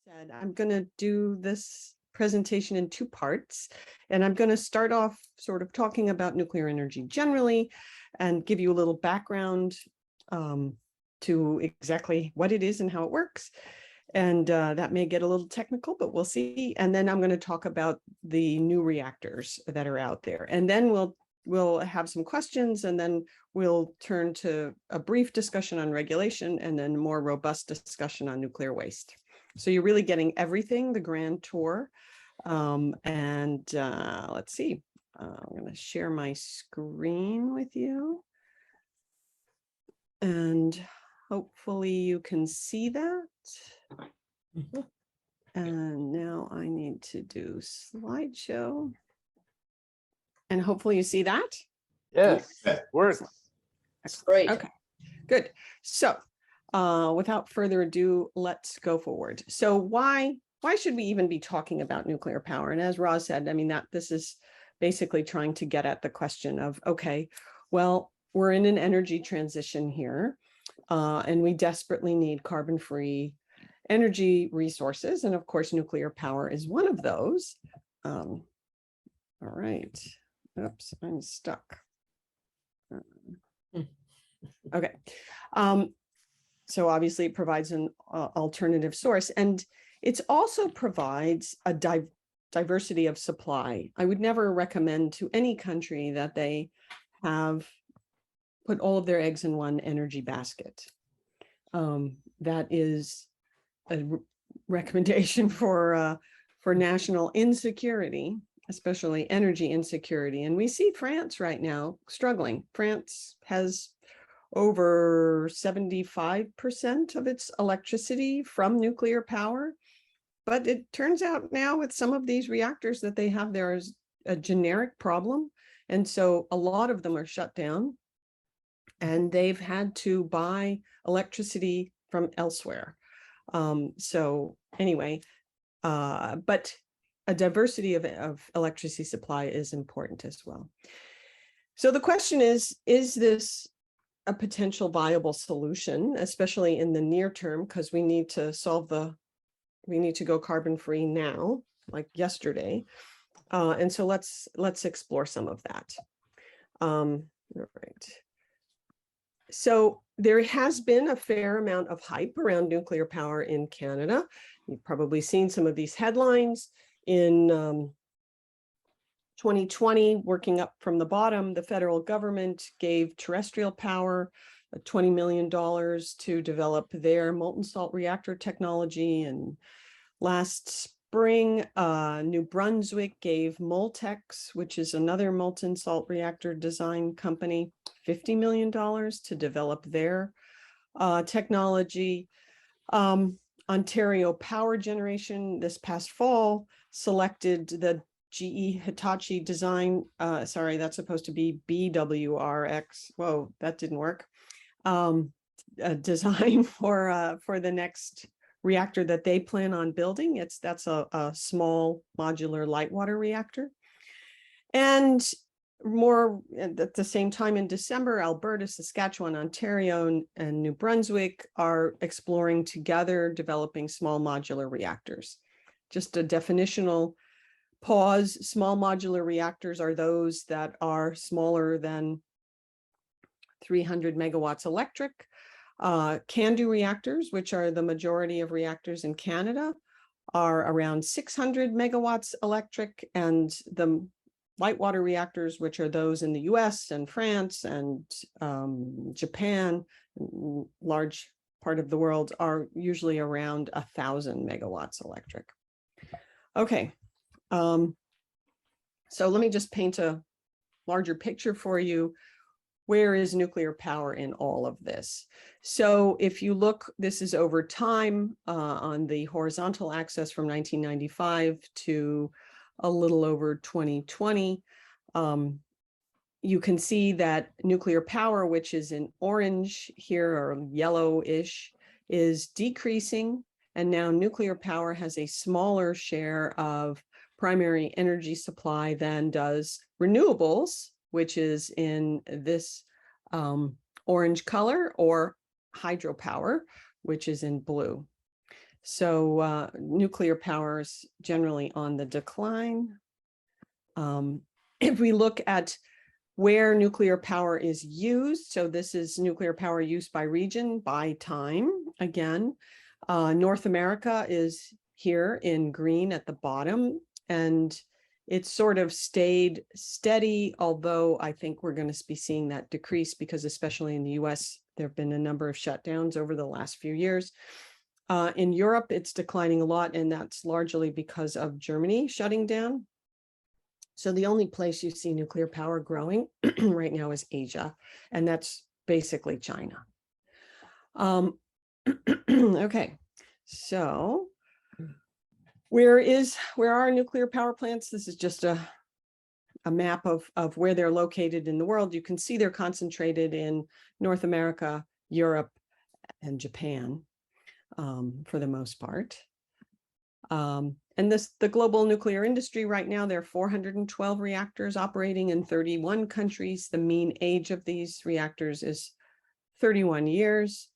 said, I'm going to do this presentation in two parts, and I'm going to start off sort of talking about nuclear energy generally and give you a little background to exactly what it is and how it works. And that may get a little technical, but we'll see. And then I'm going to talk about the new reactors that are out there. And then we'll have some questions, and then we'll turn to a brief discussion on regulation and then more robust discussion on nuclear waste. So you're really getting everything, the grand tour. Let's see, I'm going to share my screen with you. And hopefully you can see that. And now I need to do slideshow. And hopefully you see that. Yes, works. That's great. Okay, good. So without further ado, let's go forward. So why should we even be talking about nuclear power? And as Roz said, I mean, this is basically trying to get at the question of, okay, well, we're in an energy transition here, and we desperately need carbon-free energy resources. And of course, nuclear power is one of those. All right. Oops, I'm stuck. Okay. So obviously it provides an alternative source, and it also provides a diversity of supply. I would never recommend to any country that they have put all of their eggs in one energy basket. That is a recommendation for national insecurity, especially energy insecurity. And we see France right now struggling. France has over 75% of its electricity from nuclear power. But it turns out now with some of these reactors that they have, there is a generic problem. And so a lot of them are shut down, and they've had to buy electricity from elsewhere. So anyway, but a diversity of electricity supply is important as well. So the question is this a potential viable solution, especially in the near term, because we need to go carbon-free now, like yesterday. And so let's explore some of that. All right. So there has been a fair amount of hype around nuclear power in Canada. You've probably seen some of these headlines. In 2020, working up from the bottom, the federal government gave terrestrial power $20 million to develop their molten salt reactor technology. And last spring, New Brunswick gave Moltex, which is another molten salt reactor design company, $50 million to develop their technology. Ontario Power Generation this past fall selected the GE Hitachi design. Sorry, that's supposed to be BWRX. Whoa, that didn't work. A design for the next reactor that they plan on building. That's a small modular light water reactor. And more at the same time in December, Alberta, Saskatchewan, Ontario, and New Brunswick are exploring together developing small modular reactors. Just a definitional pause. Small modular reactors are those that are smaller than 300 megawatts electric. CANDU reactors, which are the majority of reactors in Canada, are around 600 megawatts electric, and the light water reactors, which are those in the US and France and Japan, large part of the world, are usually around 1,000 megawatts electric. Okay, so let me just paint a larger picture for you. Where is nuclear power in all of this? So if you look, this is over time on the horizontal axis from 1995 to a little over 2020. You can see that nuclear power, which is in orange here or yellowish, is decreasing. And now nuclear power has a smaller share of primary energy supply than does renewables, which is in this orange color, or hydropower, which is in blue. So nuclear power is generally on the decline. If we look at where nuclear power is used, so this is nuclear power use by region, by time, again. North America is here in green at the bottom, and it's sort of stayed steady, although I think we're going to be seeing that decrease because especially in the US, there have been a number of shutdowns over the last few years. In Europe, it's declining a lot, and that's largely because of Germany shutting down. So the only place you see nuclear power growing right now is Asia, and that's basically China. Okay, so where are nuclear power plants? This is just a map of where they're located in the world. You can see they're concentrated in North America, Europe, and Japan for the most part. And the global nuclear industry right now, there are 412 reactors operating in 31 countries. The mean age of these reactors is 31 years.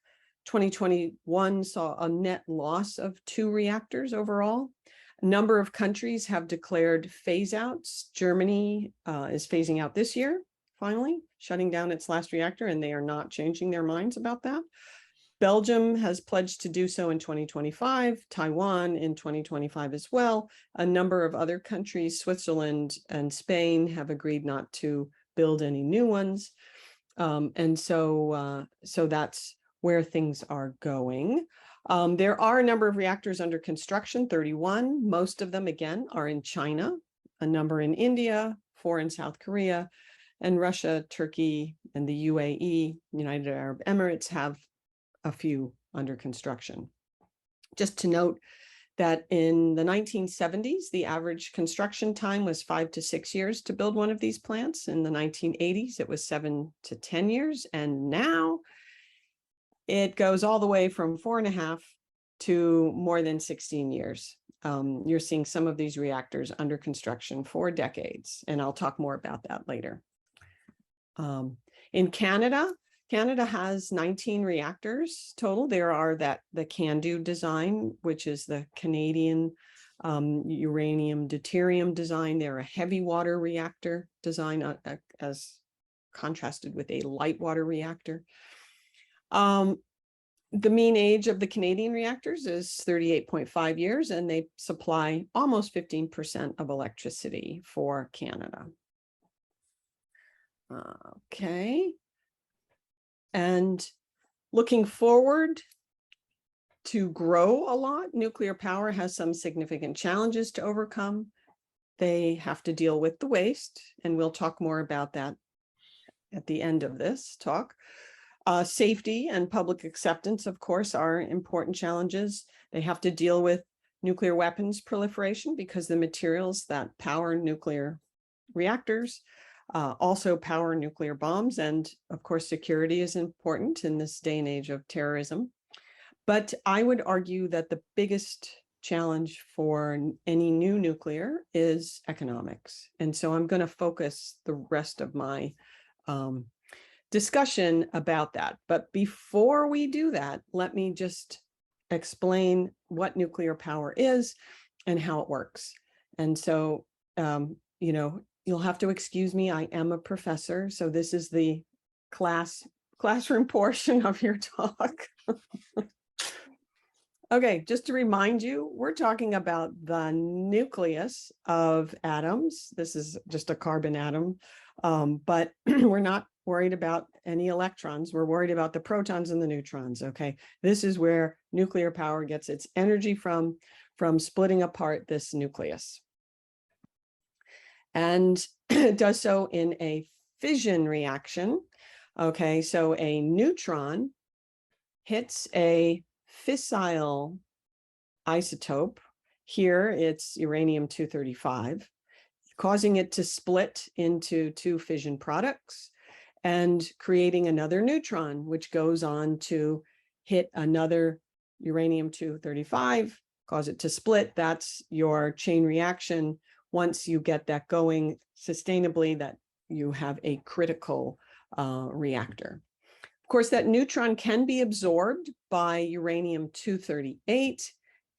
2021 saw a net loss of 2 reactors overall. A number of countries have declared phase outs. Germany is phasing out this year, finally, shutting down its last reactor, and they are not changing their minds about that. Belgium has pledged to do so in 2025, Taiwan in 2025 as well. A number of other countries, Switzerland and Spain, have agreed not to build any new ones. And so that's where things are going. There are a number of reactors under construction, 31. Most of them, again, are in China, a number in India, 4 in South Korea, and Russia, Turkey, and the UAE, United Arab Emirates, have a few under construction. Just to note that in the 1970s, the average construction time was 5 to 6 years to build one of these plants. In the 1980s, it was 7 to 10 years. And now it goes all the way from 4.5 to more than 16 years. You're seeing some of these reactors under construction for decades, and I'll talk more about that later. In Canada has 19 reactors total. There are the CANDU design, which is the Canadian uranium deuterium design. They're a heavy water reactor design as contrasted with a light water reactor. The mean age of the Canadian reactors is 38.5 years, and they supply almost 15% of electricity for Canada. Okay. And looking forward to grow a lot, nuclear power has some significant challenges to overcome. They have to deal with the waste, and we'll talk more about that at the end of this talk. Safety and public acceptance, of course, are important challenges. They have to deal with nuclear weapons proliferation because the materials that power nuclear reactors also power nuclear bombs. And of course, security is important in this day and age of terrorism. But I would argue that the biggest challenge for any new nuclear is economics. And so I'm going to focus the rest of my discussion about that. But before we do that, let me just explain what nuclear power is and how it works. And so, you'll have to excuse me. I am a professor, so this is the classroom portion of your talk. Okay, just to remind you, we're talking about the nucleus of atoms. This is just a carbon atom, but we're not worried about any electrons. We're worried about the protons and the neutrons, okay? This is where nuclear power gets its energy from splitting apart this nucleus. And it does so in a fission reaction, okay? So a neutron hits a fissile isotope. Here it's uranium-235, causing it to split into 2 fission products and creating another neutron, which goes on to hit another uranium-235, cause it to split. That's your chain reaction. Once you get that going sustainably, that you have a critical reactor. Of course, that neutron can be absorbed by uranium-238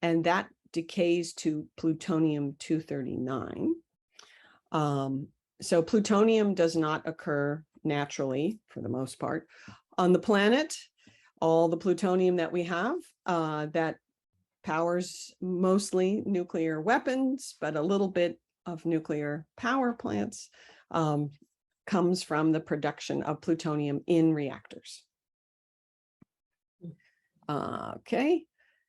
and that decays to plutonium-239. So plutonium does not occur naturally, for the most part, on the planet. All the plutonium that we have that powers mostly nuclear weapons, but a little bit of nuclear power plants comes from the production of plutonium in reactors. Okay,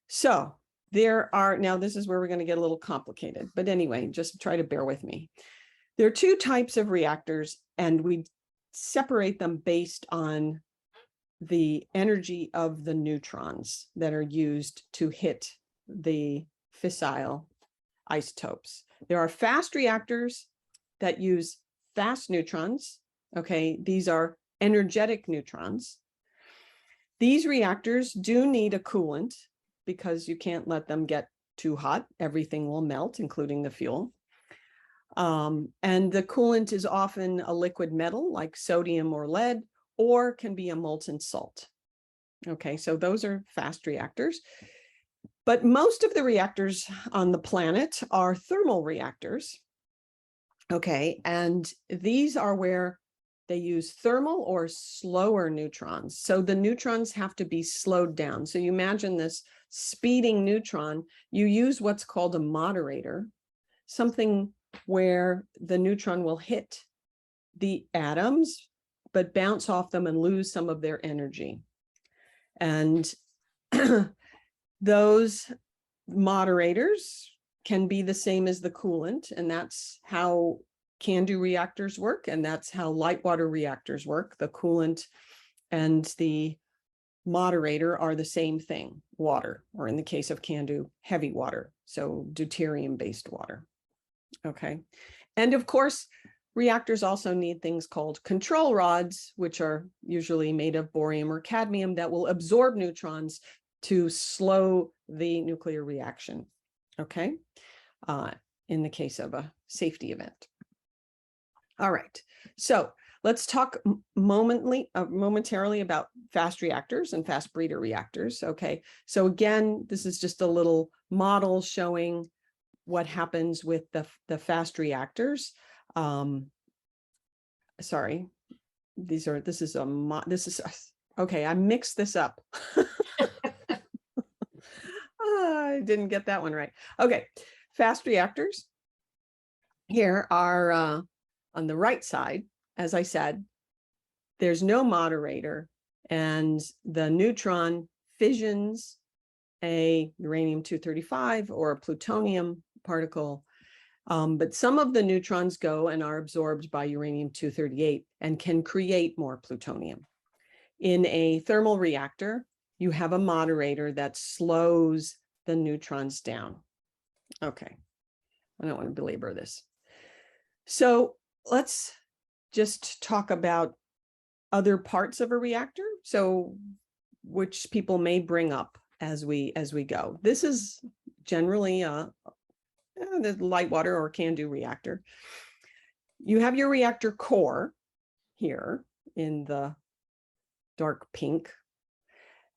so there are, now this is where we're going to get a little complicated, but anyway, just try to bear with me. There are two types of reactors, and we separate them based on the energy of the neutrons that are used to hit the fissile isotopes. There are fast reactors that use fast neutrons. Okay, these are energetic neutrons. These reactors do need a coolant because you can't let them get too hot. Everything will melt, including the fuel. And the coolant is often a liquid metal like sodium or lead, or can be a molten salt. Okay, so those are fast reactors. But most of the reactors on the planet are thermal reactors. Okay, and these are where they use thermal or slower neutrons. So the neutrons have to be slowed down. So you imagine this speeding neutron, you use what's called a moderator, something where the neutron will hit the atoms, but bounce off them and lose some of their energy. And those moderators can be the same as the coolant, and that's how CANDU reactors work, and that's how light water reactors work. The coolant and the moderator are the same thing, water, or in the case of CANDU, heavy water, so deuterium-based water. Okay, and of course, reactors also need things called control rods, which are usually made of borium or cadmium that will absorb neutrons to slow the nuclear reaction, okay, in the case of a safety event. All right, so let's talk momentarily about fast reactors and fast breeder reactors, okay? So again, this is just a little model showing what happens with the fast reactors. Sorry, this is okay, I mixed this up. I didn't get that one right. Okay, fast reactors here are on the right side. As I said, there's no moderator, and the neutron fissions a uranium-235 or a plutonium particle, but some of the neutrons go and are absorbed by uranium-238 and can create more plutonium. In a thermal reactor, you have a moderator that slows the neutrons down. Okay, I don't want to belabor this. So let's just talk about other parts of a reactor, so which people may bring up as we go. This is generally the light water or CANDU reactor. You have your reactor core here in the dark pink,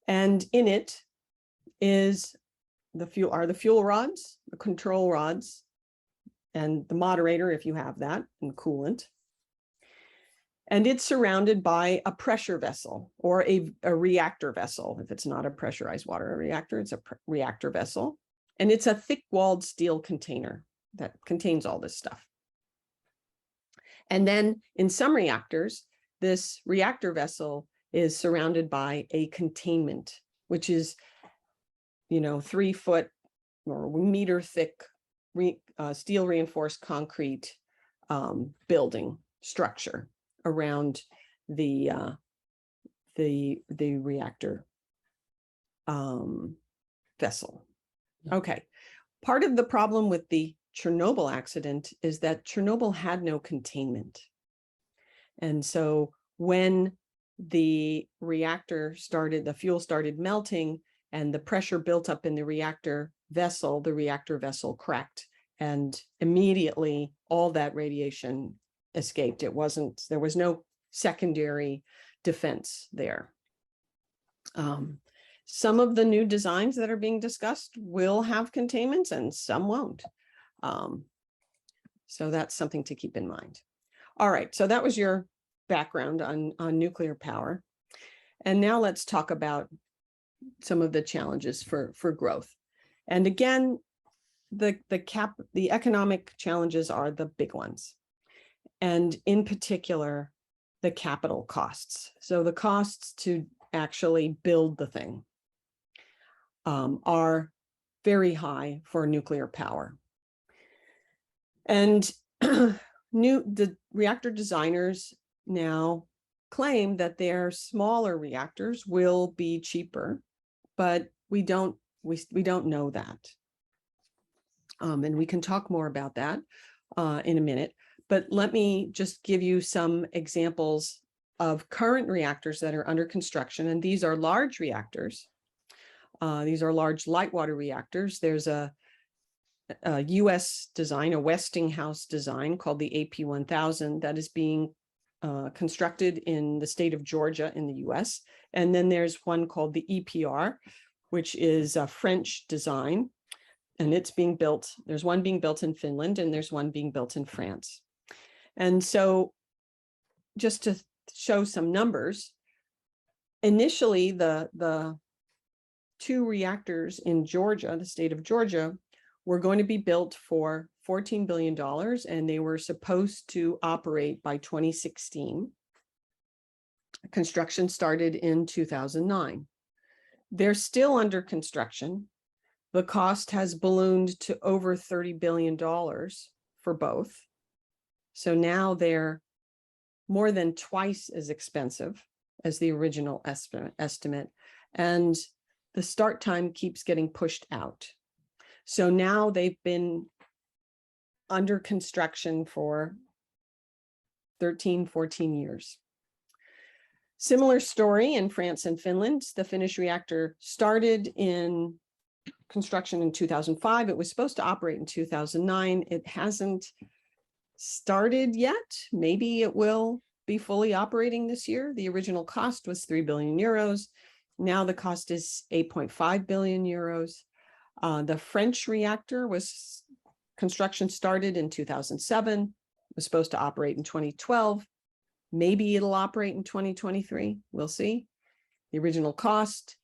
and in it is the fuel rods, the control rods, and the moderator if you have that, and coolant. And it's surrounded by a pressure vessel or a reactor vessel. If it's not a pressurized water reactor, it's a reactor vessel. And it's a thick-walled steel container that contains all this stuff. And then in some reactors, this reactor vessel is surrounded by a containment, which is, 3 foot or meter thick steel reinforced concrete building structure around the reactor vessel. Okay, part of the problem with the Chernobyl accident is that Chernobyl had no containment. And so when the reactor started, the fuel started melting and the pressure built up in the reactor vessel cracked, and immediately all that radiation escaped. There was no secondary defense there. Some of the new designs that are being discussed will have containments and some won't. So that's something to keep in mind. All right, so that was your background on nuclear power. And now let's talk about some of the challenges for growth. And again, the economic challenges are the big ones. And in particular, the capital costs. So the costs to actually build the thing are very high for nuclear power. And the reactor designers now claim that their smaller reactors will be cheaper, but we don't know that. And we can talk more about that in a minute. But let me just give you some examples of current reactors that are under construction. And these are large reactors. These are large light water reactors. There's a US design, a Westinghouse design called the AP1000 that is being constructed in the state of Georgia in the US. And then there's one called the EPR, which is a French design. And it's being built. There's one being built in Finland and there's one being built in France. And so just to show some numbers, initially the two reactors in Georgia, the state of Georgia, were going to be built for $14 billion and they were supposed to operate by 2016. Construction started in 2009. They're still under construction. The cost has ballooned to over $30 billion for both. So now they're more than twice as expensive as the original estimate. And the start time keeps getting pushed out. So now they've been under construction for 13, 14 years. Similar story in France and Finland. The Finnish reactor started in construction in 2005. It was supposed to operate in 2009. It hasn't started yet. Maybe it will be fully operating this year. The original cost was 3 billion euros. Now the cost is 8.5 billion euros. The French reactor construction started in 2007, was supposed to operate in 2012. Maybe it'll operate in 2023. We'll see. The original cost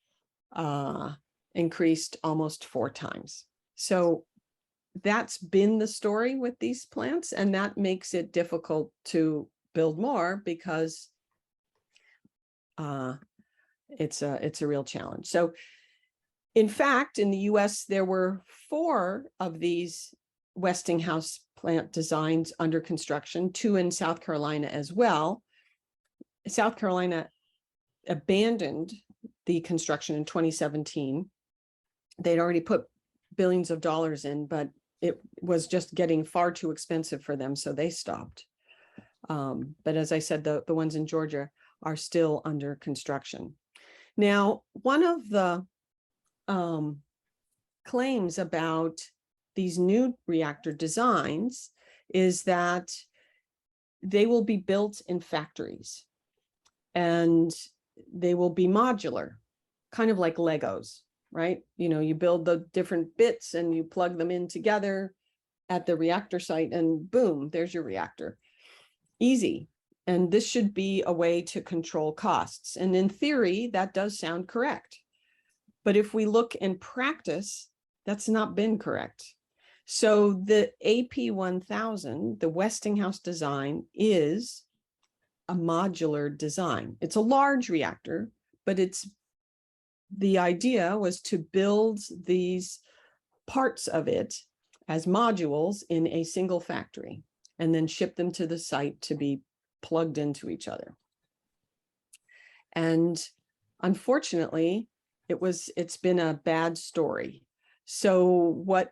increased almost 4 times. So that's been the story with these plants, and that makes it difficult to build more because it's a real challenge. So in fact, in the US, there were 4 of these Westinghouse plant designs under construction, 2 in South Carolina as well. South Carolina abandoned the construction in 2017. They'd already put billions of dollars in, but it was just getting far too expensive for them, so they stopped. But as I said, the ones in Georgia are still under construction. Now, one of the claims about these new reactor designs is that they will be built in factories and they will be modular, kind of like Legos, right? You know, you build the different bits and you plug them in together at the reactor site and boom, there's your reactor. Easy. And this should be a way to control costs. And in theory, that does sound correct. But if we look in practice, that's not been correct. So the AP1000, the Westinghouse design, is a modular design. It's a large reactor, but the idea was to build these parts of it as modules in a single factory and then ship them to the site to be plugged into each other. And unfortunately, it's been a bad story. So what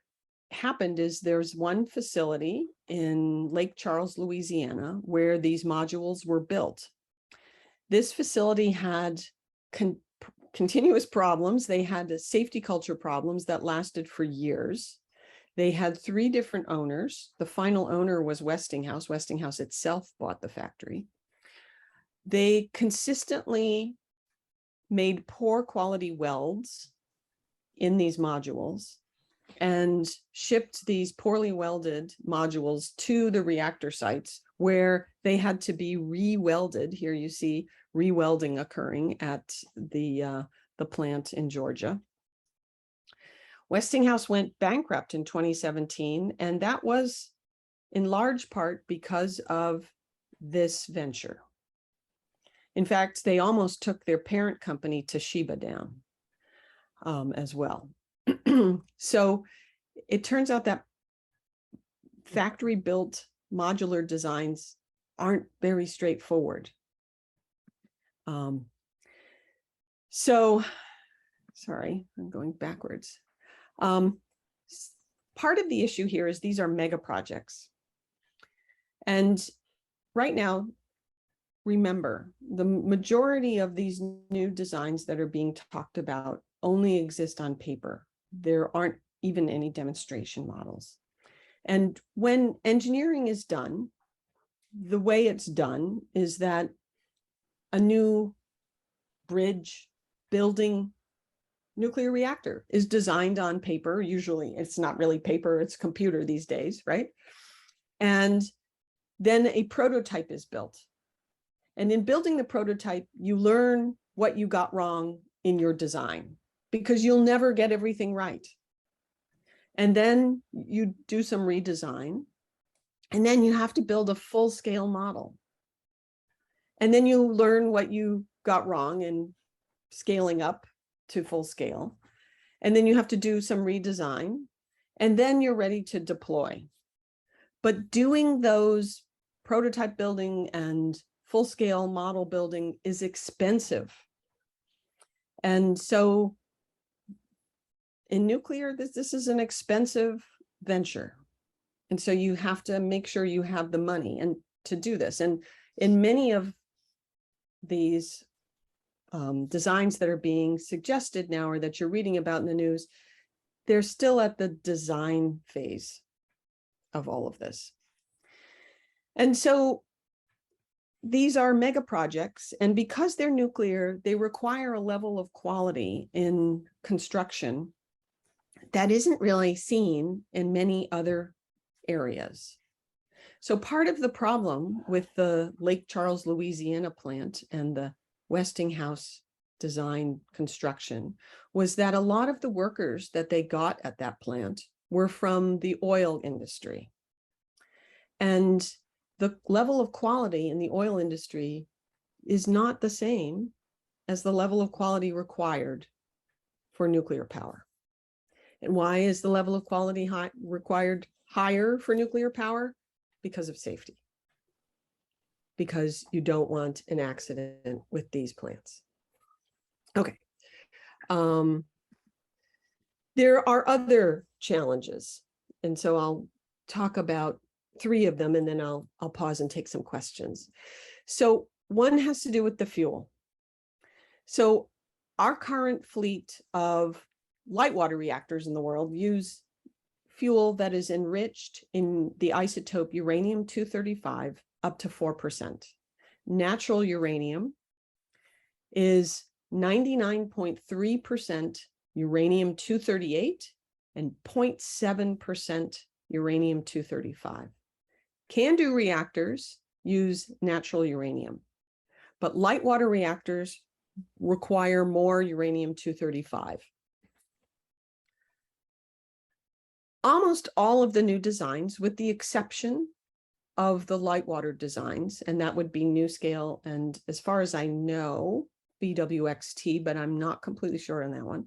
happened is there's one facility in Lake Charles, Louisiana, where these modules were built. This facility had continuous problems. They had safety culture problems that lasted for years. They had 3 different owners. The final owner was Westinghouse. Westinghouse itself bought the factory. They consistently made poor quality welds in these modules and shipped these poorly welded modules to the reactor sites where they had to be re-welded. Here you see re-welding occurring at the plant in Georgia. Westinghouse went bankrupt in 2017, and that was in large part because of this venture. In fact, they almost took their parent company, Toshiba, down as well. So it turns out that factory-built modular designs aren't very straightforward. Sorry, I'm going backwards. Part of the issue here is these are mega projects. And right now, remember, the majority of these new designs that are being talked about only exist on paper. There aren't even any demonstration models. And when engineering is done, the way it's done is that a new bridge, building, nuclear reactor is designed on paper. Usually it's not really paper, it's computer these days, right? And then a prototype is built. And in building the prototype, you learn what you got wrong in your design, because you'll never get everything right. And then you do some redesign, and then you have to build a full-scale model. And then you learn what you got wrong in scaling up to full scale. And then you have to do some redesign, and then you're ready to deploy. But doing those prototype building and full-scale model building is expensive. And so in nuclear, this is an expensive venture. And so you have to make sure you have the money and to do this. And in many of these designs that are being suggested now, or that you're reading about in the news, they're still at the design phase of all of this. And so these are mega projects, and because they're nuclear, they require a level of quality in construction that isn't really seen in many other areas. So part of the problem with the Lake Charles, Louisiana plant and the Westinghouse design construction was that a lot of the workers that they got at that plant were from the oil industry. And the level of quality in the oil industry is not the same as the level of quality required for nuclear power. And why is the level of quality required higher for nuclear power? Because of safety. Because you don't want an accident with these plants. Okay. There are other challenges. And so I'll talk about 3 of them, and then I'll pause and take some questions. So one has to do with the fuel. So our current fleet of light water reactors in the world use fuel that is enriched in the isotope uranium-235 up to 4%. Natural uranium is 99.3% uranium-238 and 0.7% uranium-235. CANDU reactors use natural uranium, but light water reactors require more uranium-235. Almost all of the new designs, with the exception of the light water designs, and that would be NuScale and, as far as I know, BWXT, but I'm not completely sure on that one.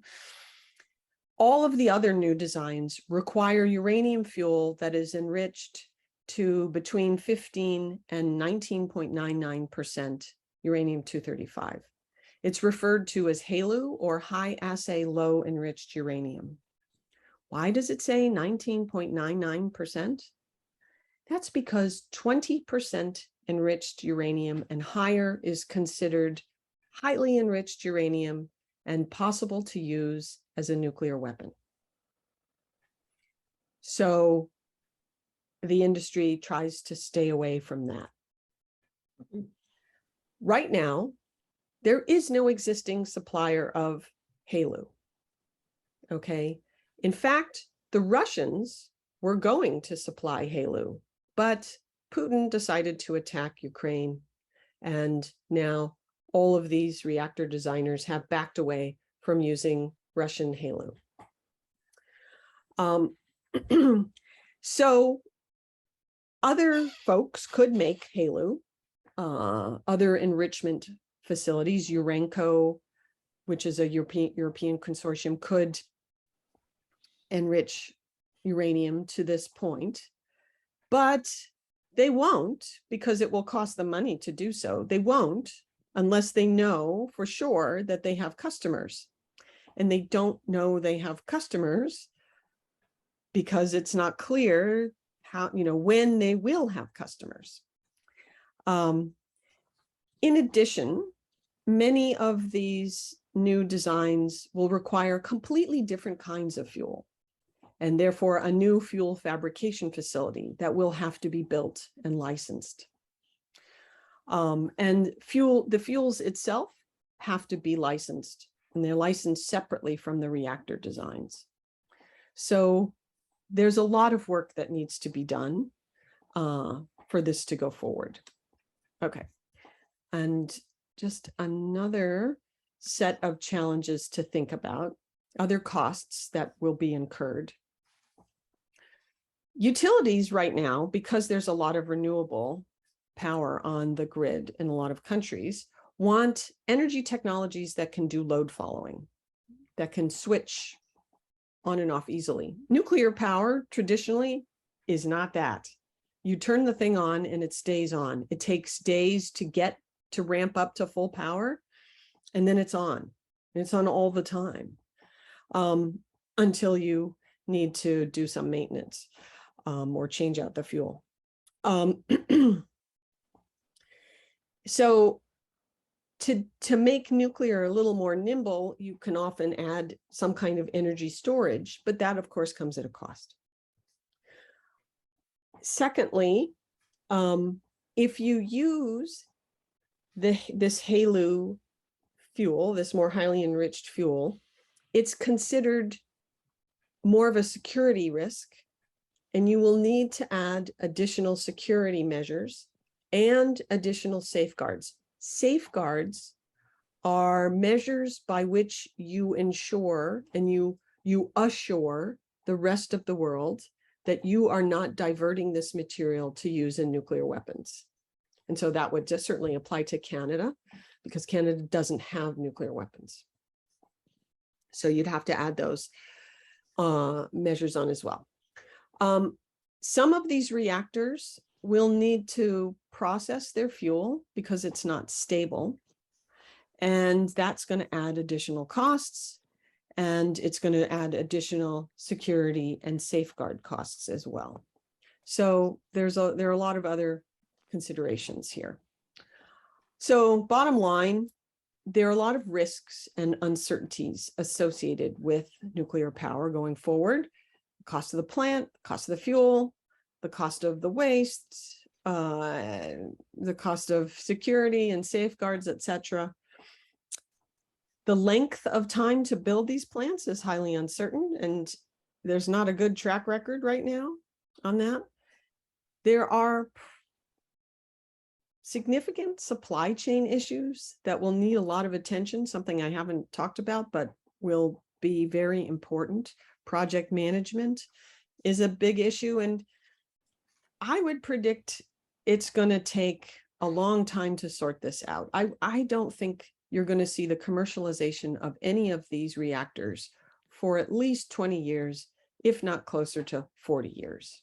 All of the other new designs require uranium fuel that is enriched to between 15 and 19.99% uranium-235. It's referred to as HALEU, or high assay low enriched uranium. Why does it say 19.99%? That's because 20% enriched uranium and higher is considered highly enriched uranium and possible to use as a nuclear weapon. So the industry tries to stay away from that. Right now, there is no existing supplier of HALEU. Okay. In fact, the Russians were going to supply HALEU, but Putin decided to attack Ukraine. And now all of these reactor designers have backed away from using Russian HALEU. So other folks could make HALEU, other enrichment facilities, Urenco, which is a European consortium, could enrich uranium to this point, but they won't, because it will cost them money to do so. They won't unless they know for sure that they have customers. And they don't know they have customers because it's not clear how, when they will have customers. In addition, many of these new designs will require completely different kinds of fuel, and therefore a new fuel fabrication facility that will have to be built and licensed. And the fuels itself have to be licensed, and they're licensed separately from the reactor designs. So there's a lot of work that needs to be done for this to go forward. Okay, and just another set of challenges to think about, other costs that will be incurred. Utilities right now, because there's a lot of renewable power on the grid in a lot of countries, want energy technologies that can do load following, that can switch on and off easily. Nuclear power traditionally is not that. You turn the thing on and it stays on. It takes days to ramp up to full power, and then it's on. It's on all the time until you need to do some maintenance or change out the fuel. So to make nuclear a little more nimble, you can often add some kind of energy storage, but that of course comes at a cost. Secondly, if you use this HALEU fuel, this more highly enriched fuel, it's considered more of a security risk, and you will need to add additional security measures and additional safeguards. Safeguards are measures by which you ensure and you assure the rest of the world that you are not diverting this material to use in nuclear weapons. And so that would just certainly apply to Canada, because Canada doesn't have nuclear weapons. So you'd have to add those measures on as well. Some of these reactors will need to process their fuel because it's not stable. And that's going to add additional costs, and it's going to add additional security and safeguard costs as well. So there are a lot of other considerations here. So bottom line, there are a lot of risks and uncertainties associated with nuclear power going forward. The cost of the plant, the cost of the fuel, the cost of the waste, the cost of security and safeguards, etc. The length of time to build these plants is highly uncertain, and there's not a good track record right now on that. There are significant supply chain issues that will need a lot of attention, something I haven't talked about, but will be very important. Project management is a big issue, and I would predict it's going to take a long time to sort this out. I don't think you're going to see the commercialization of any of these reactors for at least 20 years, if not closer to 40 years.